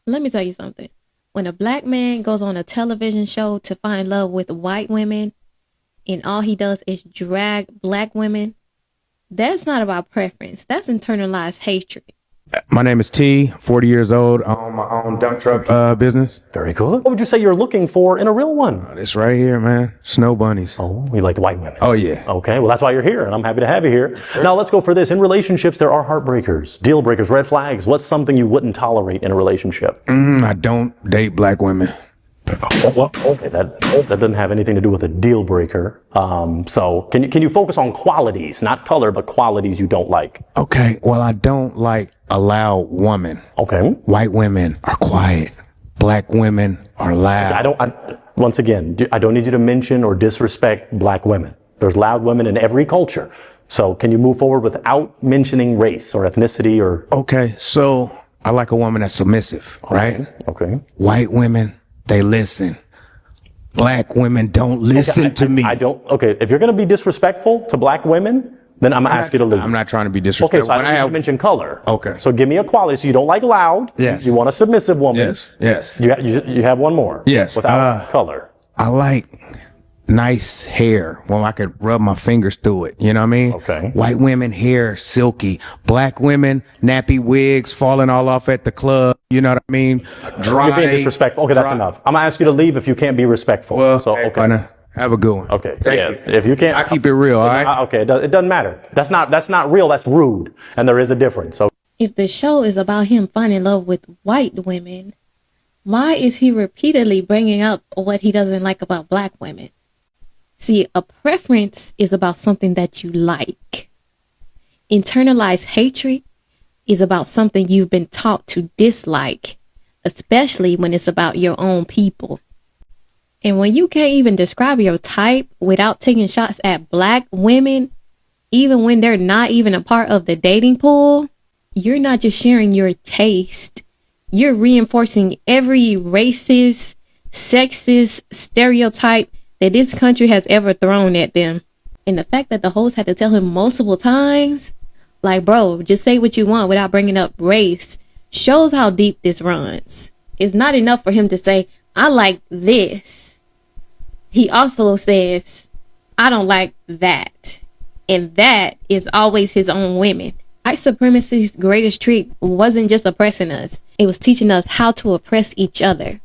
Let me tell you something. When a black man goes on a television show to find love with white women and all he does is drag black women, that's not about preference. That's internalized hatred. My name is T, 40 years old. I own my own dump truck business. Very good. What would you say you're looking for in a real one? This right here, man. Snow bunnies. Oh, you like the white women? Oh, yeah. Okay, well, that's why you're here, and I'm happy to have you here. Sure. Now, let's go for this. In relationships, there are heartbreakers, deal breakers, red flags. What's something you wouldn't tolerate in a relationship? I don't date black women. Well, okay, that doesn't have anything to do with a deal breaker. So can you focus on qualities, not color, but qualities you don't like? Okay, well, I don't like a loud woman. Okay. White women are quiet. Black women are loud. Once again, I don't need you to mention or disrespect black women. There's loud women in every culture. So can you move forward without mentioning race or ethnicity or? Okay, so I like a woman that's submissive, right? Okay. White women, they listen. Black women don't listen to me. Okay, if you're going to be disrespectful to black women, then I'm going to ask you to leave. I'm not trying to be disrespectful. Okay, so I have mentioned color. Okay. So give me a quality. So you don't like loud. Yes. You want a submissive woman. Yes. You have one more. Yes. Without color. I like nice hair when I could rub my fingers through it. You know what I mean? Okay. White women, hair silky. Black women, nappy wigs falling all off at the club. You know what I mean? Dry. You're being disrespectful. Okay, that's enough. I'm gonna ask you to leave if you can't be respectful. Well, so okay. Have a good one. Okay. If you can't, I keep it real. All right. Okay. It doesn't matter. That's not real. That's rude, and there is a difference. So if the show is about him finding love with white women, why is he repeatedly bringing up what he doesn't like about black women? See, a preference is about something that you like. Internalized hatred is about something you've been taught to dislike, especially when it's about your own people. And when you can't even describe your type without taking shots at black women, even when they're not even a part of the dating pool, you're not just sharing your taste. You're reinforcing every racist, sexist stereotype that this country has ever thrown at them. And the fact that the host had to tell him multiple times, like, bro, just say what you want without bringing up race, shows how deep this runs. It's not enough for him to say, I like this. He also says, I don't like that. And that is always his own women. White supremacy's greatest trick wasn't just oppressing us. It was teaching us how to oppress each other.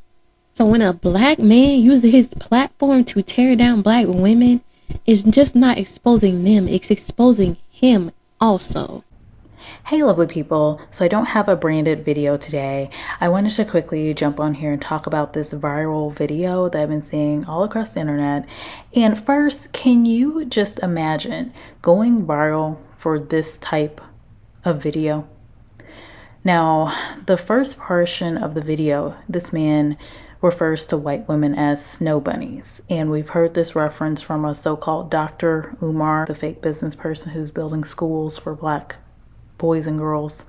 So when a black man uses his platform to tear down black women, it's just not exposing them. It's exposing him also. Hey lovely people, so I don't have a branded video today. I wanted to quickly jump on here and talk about this viral video that I've been seeing all across the internet. And first, can you just imagine going viral for this type of video? Now, the first portion of the video, this man refers to white women as snow bunnies. And we've heard this reference from a so-called Dr. Umar, the fake business person who's building schools for black boys and girls.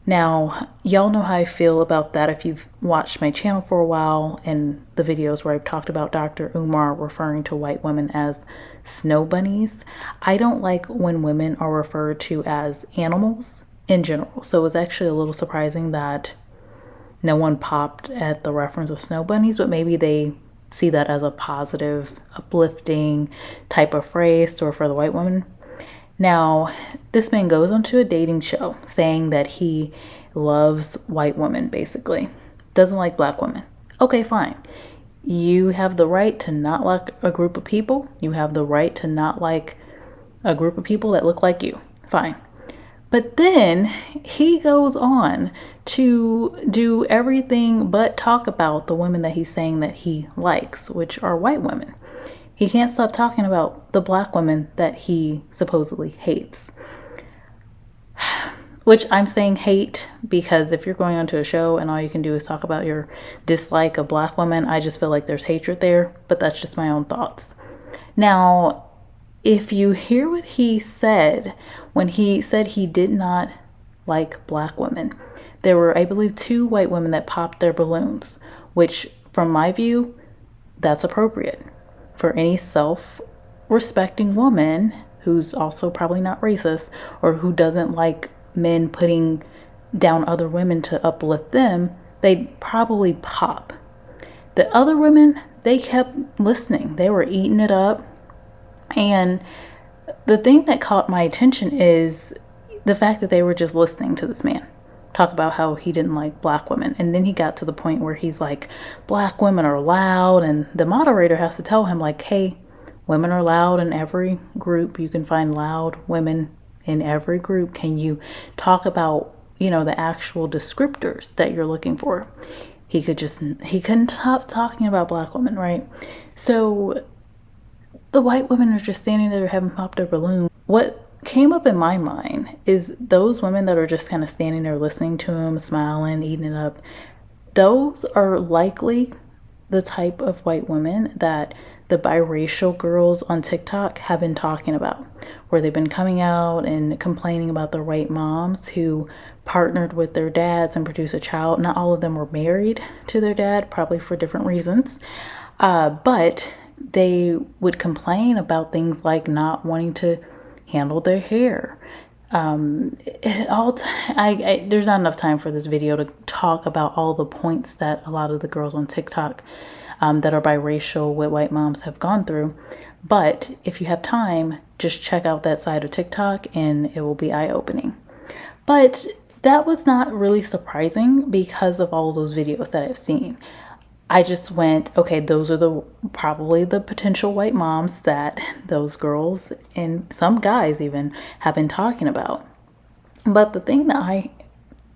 Now, y'all know how I feel about that if you've watched my channel for a while and the videos where I've talked about Dr. Umar referring to white women as snow bunnies. I don't like when women are referred to as animals in general. So it was actually a little surprising that no one popped at the reference of snow bunnies, but maybe they see that as a positive, uplifting type of phrase or for the white woman. Now, this man goes onto a dating show saying that he loves white women, basically. Doesn't like black women. Okay, fine. You have the right to not like a group of people. You have the right to not like a group of people that look like you. Fine. But then he goes on to do everything but talk about the women that he's saying that he likes, which are white women. He can't stop talking about the black women that he supposedly hates. Which I'm saying hate because if you're going onto a show and all you can do is talk about your dislike of black women, I just feel like there's hatred there, but that's just my own thoughts. Now, if you hear what he said when he said he did not like black women, there were, I believe, 2 white women that popped their balloons, which from my view, that's appropriate. For any self-respecting woman who's also probably not racist or who doesn't like men putting down other women to uplift them, they'd probably pop. The other women, they kept listening. They were eating it up. And the thing that caught my attention is the fact that they were just listening to this man talk about how he didn't like black women. And then he got to the point where he's like, black women are loud. And the moderator has to tell him, like, hey, women are loud in every group. You can find loud women in every group. Can you talk about, the actual descriptors that you're looking for? He couldn't stop talking about black women, right? So the white women are just standing there having popped their balloon. What came up in my mind is those women that are just kind of standing there listening to him, smiling, eating it up. Those are likely the type of white women that the biracial girls on TikTok have been talking about, where they've been coming out and complaining about their white moms who partnered with their dads and produced a child. Not all of them were married to their dad, probably for different reasons. But they would complain about things like not wanting to handle their hair. There's not enough time for this video to talk about all the points that a lot of the girls on TikTok that are biracial with white moms have gone through. But if you have time, just check out that side of TikTok and it will be eye-opening. But that was not really surprising because of all of those videos that I've seen. I just went, okay, those are probably the potential white moms that those girls and some guys even have been talking about. But the thing that I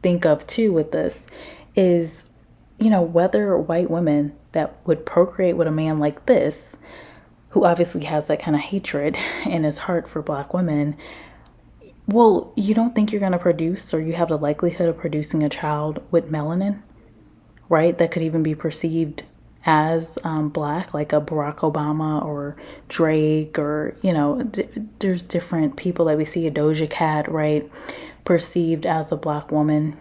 think of too with this is, whether white women that would procreate with a man like this, who obviously has that kind of hatred in his heart for black women, well, you don't think you're going to produce, or you have the likelihood of producing a child with melanin, right? That could even be perceived as black, like a Barack Obama or Drake, or, there's different people that we see, a Doja Cat, right? Perceived as a black woman.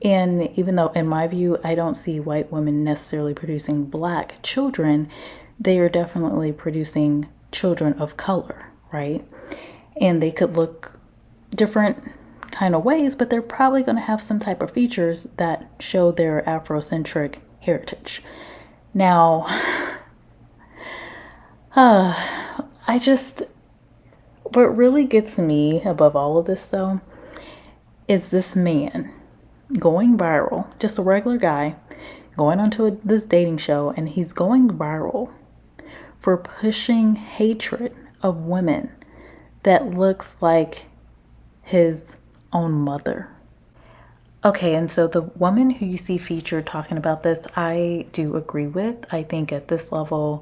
And even though, in my view, I don't see white women necessarily producing black children, they are definitely producing children of color, right? And they could look different kind of ways, but they're probably going to have some type of features that show their Afrocentric heritage. Now, what really gets me above all of this, though, is this man going viral, just a regular guy going onto this dating show, and he's going viral for pushing hatred of women that looks like his own mother. Okay, and so the woman who you see featured talking about this, I do agree with. I think at this level,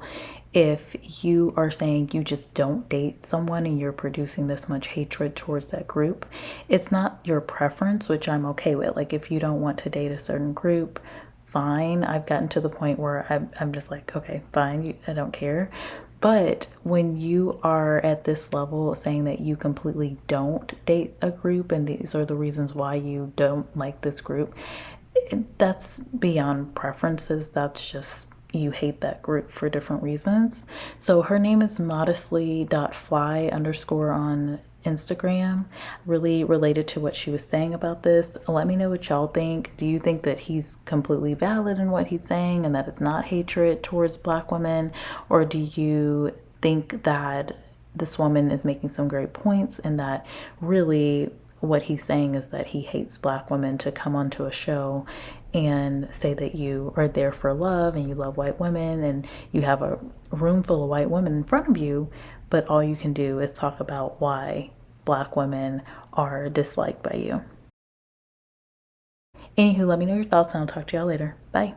if you are saying you just don't date someone and you're producing this much hatred towards that group, it's not your preference, which I'm okay with. Like, if you don't want to date a certain group, fine. I've gotten to the point where I'm just like, okay, fine, I don't care. But when you are at this level saying that you completely don't date a group and these are the reasons why you don't like this group, that's beyond preferences. That's just, you hate that group for different reasons. So her name is modestly.fly_ on Instagram. Really related to what she was saying about this. Let me know what y'all think. Do you think that he's completely valid in what he's saying and that it's not hatred towards black women? Or do you think that this woman is making some great points and that really what he's saying is that he hates black women to come onto a show and say that you are there for love and you love white women and you have a room full of white women in front of you, but all you can do is talk about why black women are disliked by you? Anywho, let me know your thoughts and I'll talk to y'all later. Bye.